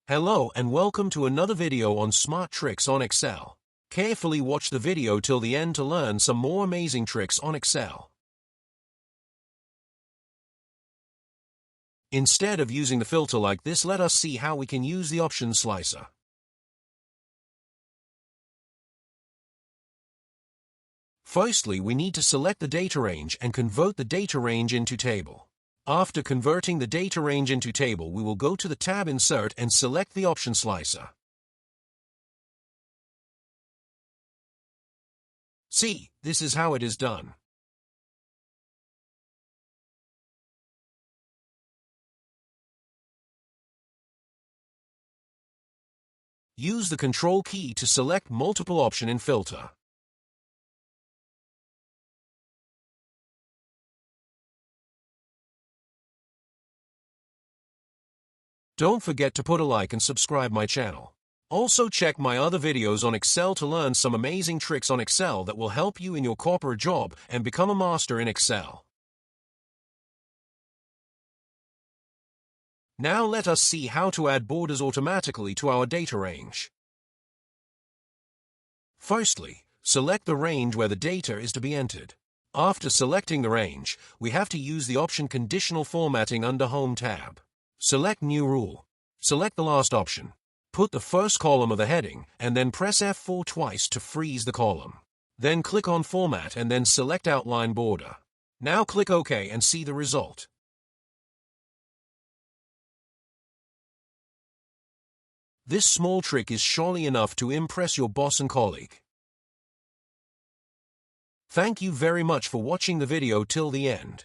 Hello and welcome to another video on smart tricks on Excel. Carefully watch the video till the end to learn some more amazing tricks on Excel. Instead of using the filter like this, let us see how we can use the option slicer. Firstly, we need to select the data range and convert the data range into table. After converting the data range into table, we will go to the tab Insert and select the option slicer. See, this is how it is done. Use the Control key to select multiple options in filter. Don't forget to put a like and subscribe my channel. Also check my other videos on Excel to learn some amazing tricks on Excel that will help you in your corporate job and become a master in Excel. Now let us see how to add borders automatically to our data range. Firstly, select the range where the data is to be entered. After selecting the range, we have to use the option Conditional Formatting under Home tab. Select New Rule. Select the last option. Put the first column of the heading and then press F4 twice to freeze the column. Then click on Format and then select Outline Border. Now click OK and see the result. This small trick is surely enough to impress your boss and colleague. Thank you very much for watching the video till the end.